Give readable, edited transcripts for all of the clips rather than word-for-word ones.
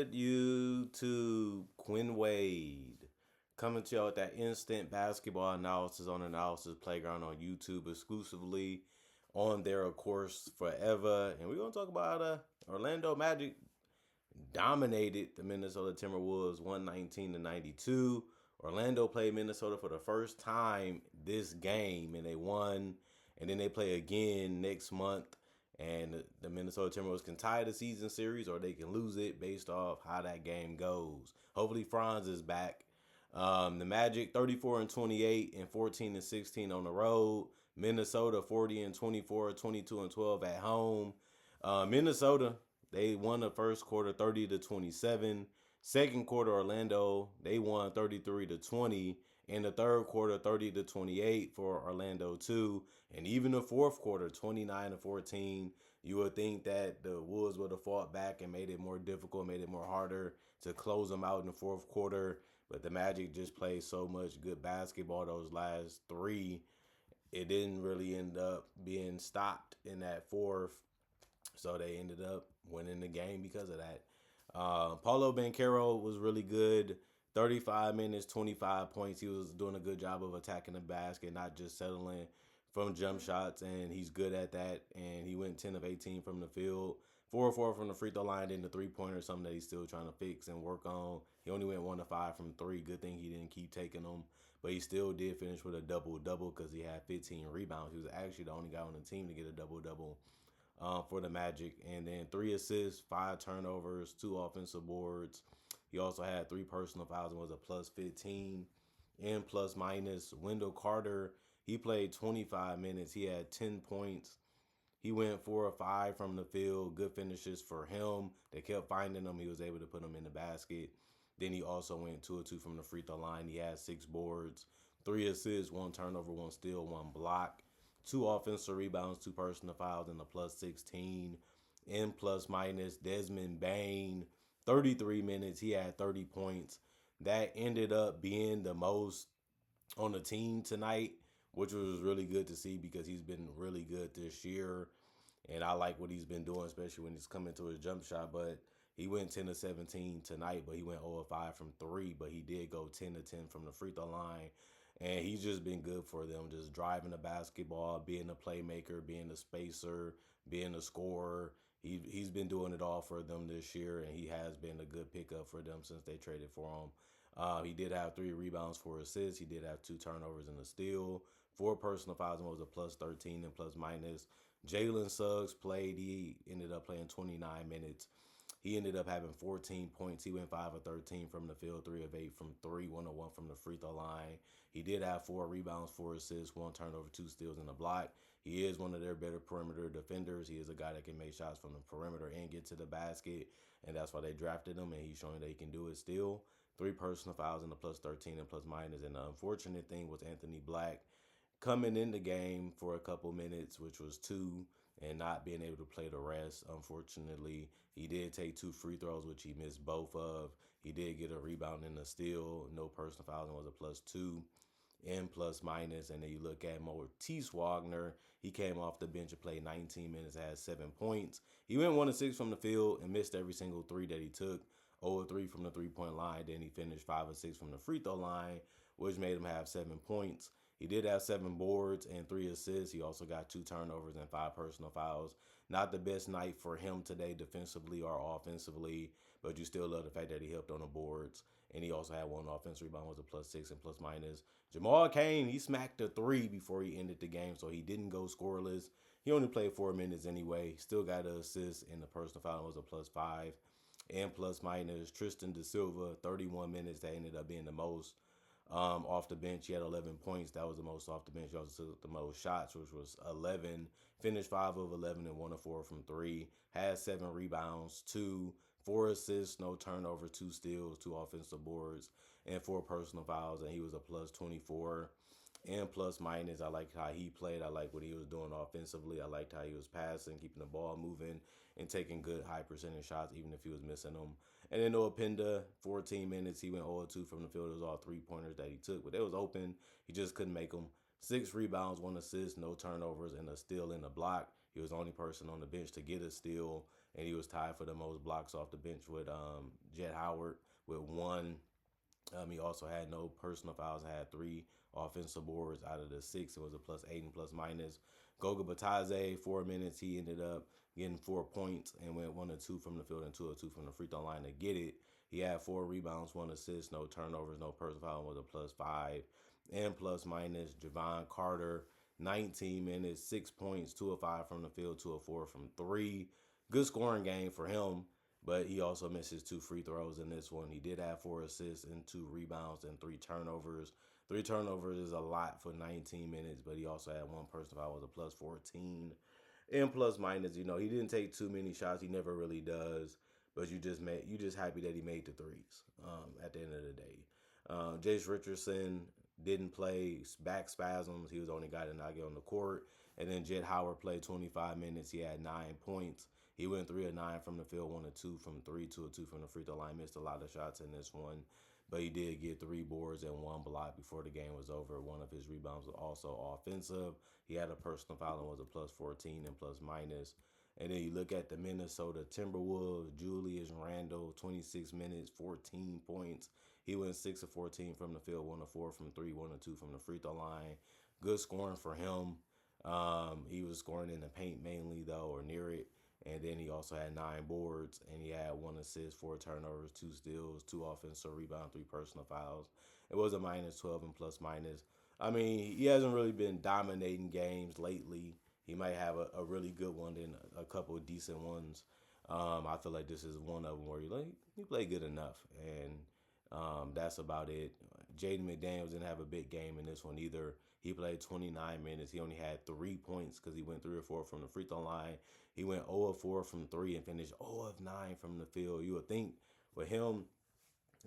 good, YouTube? Quinn Wade coming to you with that instant basketball analysis on Analysis Playground on YouTube exclusively on there, of course, forever. And we're going to talk about Orlando Magic dominated the Minnesota Timberwolves 119-92. Orlando played Minnesota for the first time this game, and they won. And then they play again next month. And the Minnesota Timberwolves can tie the season series or they can lose it based off how that game goes. Hopefully Franz is back. The Magic 34-28 and 14-16 on the road. Minnesota 40-24, 22-12 at home. Minnesota, they won the first quarter 30-27. Second quarter, Orlando, they won 33-20. In the third quarter, 30-28 for Orlando too. And even the fourth quarter, 29-14. You would think that the Wolves would have fought back and made it more difficult, made it more harder to close them out in the fourth quarter. But the Magic just played so much good basketball those last three. It didn't really end up being stopped in that fourth. So they ended up winning the game because of that. Paulo Banchero was really good. 35 minutes, 25 points. He was doing a good job of attacking the basket, not just settling from jump shots, and he's good at that. And he went 10 of 18 from the field, 4 of 4 from the free throw line, then the three-pointer, something that he's still trying to fix and work on. He only went 1 of 5 from 3. Good thing he didn't keep taking them, but he still did finish with a double-double because he had 15 rebounds. He was actually the only guy on the team to get a double-double for the Magic. And then 3 assists, 5 turnovers, 2 offensive boards. He also had 3 personal fouls and was a plus 15 and plus minus. Wendell Carter, he played 25 minutes. He had 10 points. He went 4 of 5 from the field. Good finishes for him. They kept finding him. He was able to put them in the basket. Then he also went 2 of 2 from the free throw line. He had 6 boards, 3 assists, 1 turnover, 1 steal, 1 block, 2 offensive rebounds, 2 personal fouls, and a plus 16 and plus minus. Desmond Bane, 33 minutes. He had 30 points. That ended up being the most on the team tonight, which was really good to see because he's been really good this year. And I like what he's been doing, especially when he's coming to his jump shot. But he went 10 of 17 tonight, but he went 0 of 5 from 3. But he did go 10 of 10 from the free throw line. And he's just been good for them, just driving the basketball, being a playmaker, being a spacer, being a scorer. He's been doing it all for them this year, and he has been a good pickup for them since they traded for him. He did have 3 rebounds, 4 assists. He did have 2 turnovers and a steal. 4 personal fouls and was a plus 13 and plus minus. Jalen Suggs played. He ended up playing 29 minutes. He ended up having 14 points. He went 5 of 13 from the field, 3 of 8 from 3, 1 of 1 from the free throw line. He did have 4 rebounds, 4 assists, 1 turnover, 2 steals, and a block. He is one of their better perimeter defenders. He is a guy that can make shots from the perimeter and get to the basket, and that's why they drafted him, and he's showing that he can do it still. 3 personal fouls and a plus 13 and plus minus. And the unfortunate thing was Anthony Black coming in the game for a couple minutes, which was 2, and not being able to play the rest. Unfortunately, he did take 2 free throws, which he missed both of. He did get a rebound and a steal. No personal fouls and was a plus 2 and plus minus. And then you look at Matisse Wagner. He came off the bench and played 19 minutes, had 7 points. He went 1 of 6 from the field and missed every single 3 that he took. 0 of 3 from the three-point line. Then he finished 5 of 6 from the free throw line, which made him have 7 points. He did have 7 boards and 3 assists. He also got 2 turnovers and 5 personal fouls. Not the best night for him today defensively or offensively, but you still love the fact that he helped on the boards. And he also had 1 offensive rebound, was a plus 6 and plus minus. Jamal Cain, he smacked a 3 before he ended the game, so he didn't go scoreless. He only played 4 minutes anyway. Still got an assist, and the personal foul was a plus 5 and plus minus. Tristan Da Silva, 31 minutes. That ended up being the most. Off the bench, he had 11 points. That was the most off the bench. He also took the most shots, which was 11. Finished 5 of 11 and 1 of 4 from 3. Had 7 rebounds, 2, 4 assists, no turnover, 2 steals, 2 offensive boards, and 4 personal fouls. And he was a plus 24 and plus minus. I liked how he played. I liked what he was doing offensively. I liked how he was passing, keeping the ball moving, and taking good high percentage shots, even if he was missing them. And then Noah Pinda, 14 minutes. He went 0-2 from the field. It was all 3-pointers that he took, but it was open. He just couldn't make them. 6 rebounds, 1 assist, no turnovers, and a steal and a block. He was the only person on the bench to get a steal, and he was tied for the most blocks off the bench with Jet Howard with one. He also had no personal fouls, had three offensive boards out of the six. It was a +8 and plus minus. Goga Batadze, 4 minutes. He ended up getting 4 points and went 1 of 2 from the field and 2 of 2 from the free throw line to get it. He had 4 rebounds, 1 assist, no turnovers, no personal foul, was a +5 and plus minus. Javon Carter, 19 minutes, 6 points, 2 of 5 from the field, 2 of 4 from three. Good scoring game for him. But he also missed his 2 free throws in this one. He did have 4 assists and 2 rebounds and 3 turnovers. 3 turnovers is a lot for 19 minutes, but he also had one person foul, was a +14. And plus minus, he didn't take too many shots. He never really does. But you just happy that he made the threes. At the end of the day, Jace Richardson didn't play, back spasms. He was the only guy to not get on the court. And then Jet Howard played 25 minutes. He had 9 points. He went 3 of 9 from the field, 1 of 2 from three, 2 of 2 from the free throw line. Missed a lot of shots in this one, but he did get 3 boards and 1 block before the game was over. One of his rebounds was also offensive. He had a personal foul and was a +14 and plus minus. And then you look at the Minnesota Timberwolves, Julius Randle, 26 minutes, 14 points. He went 6 of 14 from the field, 1 of 4 from three, 1 of 2 from the free throw line. Good scoring for him. He was scoring in the paint mainly, though, or near it. And then he also had 9 boards, and he had 1 assist, 4 turnovers, 2 steals, 2 offensive rebounds, 3 personal fouls. It was a -12 and plus minus. I mean, he hasn't really been dominating games lately. He might have a really good one, then a couple of decent ones. I feel like this is one of them where he played good enough, and that's about it. Jaden McDaniels didn't have a big game in this one either. He played 29 minutes. He only had 3 points because he went 3 of 4 from the free throw line. He went 0 of 4 from three and finished 0 of 9 from the field. You would think with him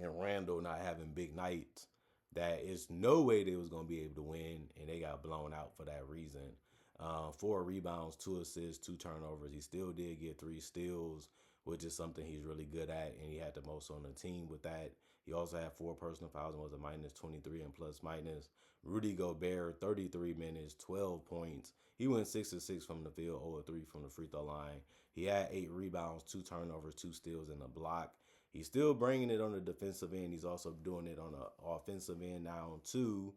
and Randall not having big nights that it's no way they was going to be able to win, and they got blown out for that reason. 4 rebounds, 2 assists, 2 turnovers. He still did get 3 steals, which is something he's really good at, and he had the most on the team with that. He also had 4 personal fouls and was a -23 and plus minus. Rudy Gobert, 33 minutes, 12 points. He went 6 of 6 from the field, 0 of 3 from the free throw line. He had 8 rebounds, 2 turnovers, 2 steals, and a block. He's still bringing it on the defensive end. He's also doing it on the offensive end now too.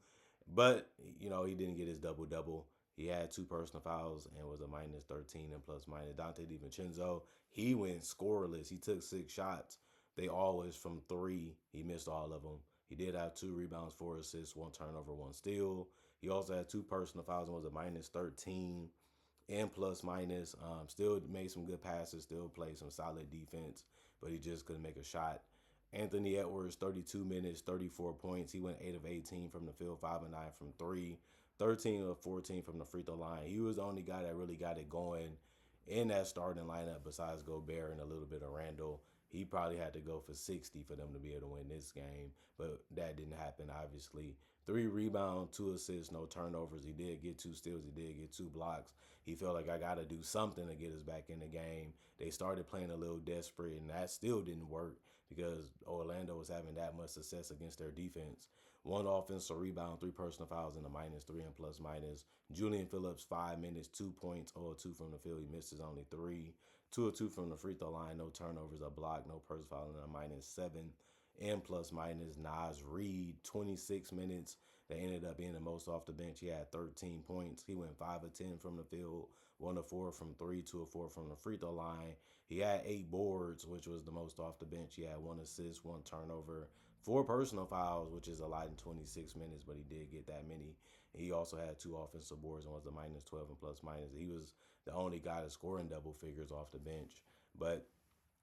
But, he didn't get his double-double. He had 2 personal fouls and was a -13 and plus minus. Dante DiVincenzo, he went scoreless. He took 6 shots. They all was from three. He missed all of them. He did have 2 rebounds, 4 assists, 1 turnover, 1 steal. He also had 2 personal fouls and was a -13 and plus minus. Still made some good passes, still played some solid defense, but he just couldn't make a shot. Anthony Edwards, 32 minutes, 34 points. He went 8 of 18 from the field, 5 of 9 from three, 13 of 14 from the free throw line. He was the only guy that really got it going in that starting lineup besides Gobert and a little bit of Randall. He probably had to go for 60 for them to be able to win this game, but that didn't happen, obviously. 3 rebounds, 2 assists, no turnovers. He did get 2 steals. He did get 2 blocks. He felt like I got to do something to get us back in the game. They started playing a little desperate, and that still didn't work because Orlando was having that much success against their defense. 1 offensive rebound, 3 personal fouls, and a -3 and plus minus. Julian Phillips, 5 minutes, 2 points, 0 of 2 from the field. He misses only three. 2 of 2 from the free throw line, no turnovers, a block, no personal foul, and a -7 and plus minus. Nas Reed, 26 minutes. They ended up being the most off the bench. He had 13 points. He went 5 of 10 from the field, 1 of 4 from three, 2 of 4 from the free throw line. He had 8 boards, which was the most off the bench. He had 1 assist, 1 turnover, 4 personal fouls, which is a lot in 26 minutes, but he did get that many. He also had 2 offensive boards and was a -12 and plus minus. He was the only guy to score in double figures off the bench, but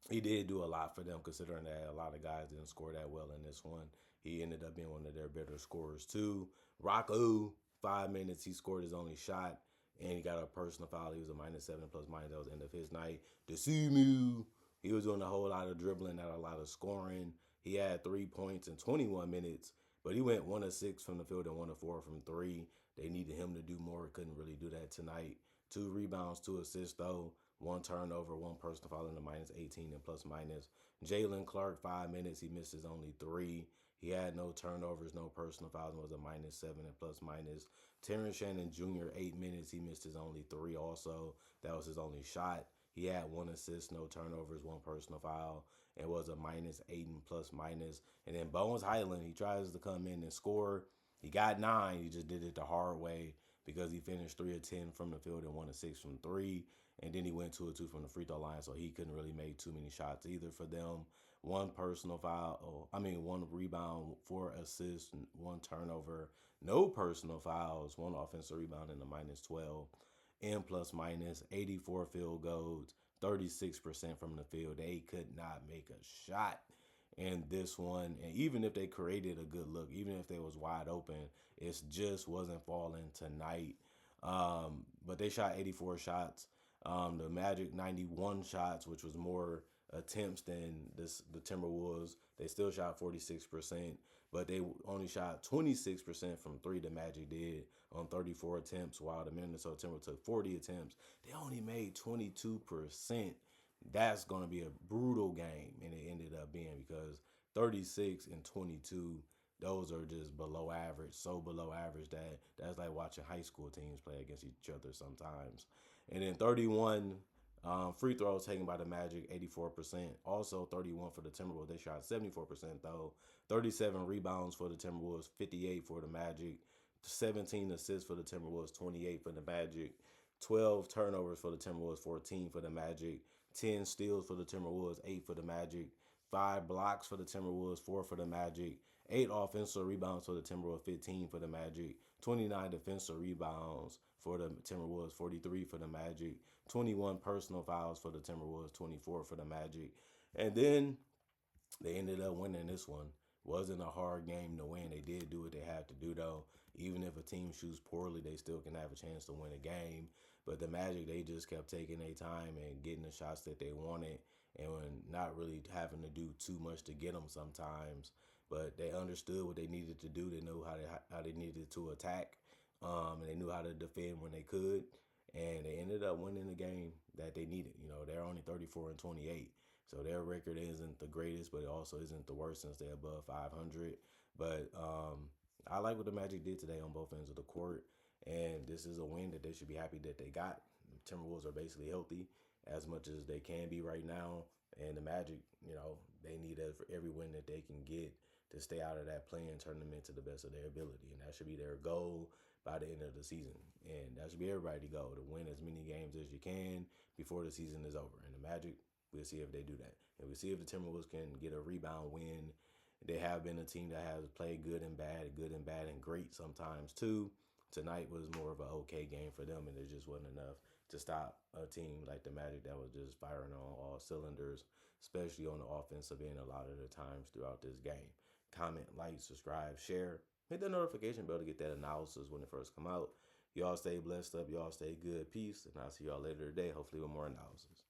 he did do a lot for them considering that a lot of guys didn't score that well in this one. He ended up being one of their better scorers too. Rocco, 5 minutes, he scored his only shot and he got a personal foul. He was a -7 plus minus. That was the end of his night. Desimu, he was doing a whole lot of dribbling, not a lot of scoring. He had 3 points in 21 minutes, but he went 1 of 6 from the field and 1 of 4 from three. They needed him to do more. Couldn't really do that tonight. 2 rebounds, 2 assists though. 1 turnover, 1 personal foul, and a -18 and plus minus. Jalen Clark, 5 minutes. He misses only three. He had no turnovers, no personal fouls, and was a -7 and plus minus. Terrence Shannon Jr., 8 minutes. He missed his only three also. That was his only shot. He had one assist, no turnovers, one personal foul, and was a -8 and plus minus. And then Bones Highland, he tries to come in and score. He got 9. He just did it the hard way because he finished 3 of 10 from the field and 1 of 6 from three. And then he went 2 of 2 from the free throw line, so he couldn't really make too many shots either for them. One personal foul, one rebound, 4 assists, one turnover, no personal fouls, one offensive rebound, and a -12. And plus minus 84 field goals, 36% from the field. They could not make a shot in this one. And even if they created a good look, even if they was wide open, it just wasn't falling tonight. But they shot 84 shots. The Magic 91 shots, which was more attempts than the Timberwolves. They still shot 46%, but they only shot 26% from three. The Magic did on 34 attempts, while the Minnesota Timberwolves took 40 attempts. They only made 22%. That's going to be a brutal game, and it ended up being because 36 and 22. Those are just below average, so below average that's like watching high school teams play against each other sometimes. And then 31 free throws taken by the Magic, 84%. Also 31 for the Timberwolves. They shot 74% though. 37 rebounds for the Timberwolves, 58 for the Magic. 17 assists for the Timberwolves, 28 for the Magic. 12 turnovers for the Timberwolves, 14 for the Magic. 10 steals for the Timberwolves, 8 for the Magic. 5 blocks for the Timberwolves, 4 for the Magic. 8 offensive rebounds for the Timberwolves, 15 for the Magic. 29 defensive rebounds for the Timberwolves, 43 for the Magic. 21 personal fouls for the Timberwolves, 24 for the Magic. And then they ended up winning this one. Wasn't a hard game to win. They did do what they had to do, though. Even if a team shoots poorly, they still can have a chance to win a game. But the Magic, they just kept taking their time and getting the shots that they wanted and not really having to do too much to get them sometimes. But they understood what they needed to do. They knew how they needed to attack, and they knew how to defend when they could. And they ended up winning the game that they needed. You know, they're only 34 and 28. So their record isn't the greatest, but it also isn't the worst since they're above 500. But I like what the Magic did today on both ends of the court. And this is a win that they should be happy that they got. The Timberwolves are basically healthy as much as they can be right now. And the Magic, they need every win that they can get to stay out of that play-in tournament to the best of their ability. And that should be their goal by the end of the season. And that should be everybody's goal, to win as many games as you can before the season is over. And the Magic, we'll see if they do that. And we'll see if the Timberwolves can get a rebound win. They have been a team that has played good and bad, and great sometimes too. Tonight was more of an okay game for them, and it just wasn't enough to stop a team like the Magic that was just firing on all cylinders, especially on the offensive end a lot of the times throughout this game. Comment, like, subscribe, share. Hit the notification bell to get that analysis when it first come out. Y'all stay blessed up. Y'all stay good. Peace. And I'll see y'all later today, hopefully with more analysis.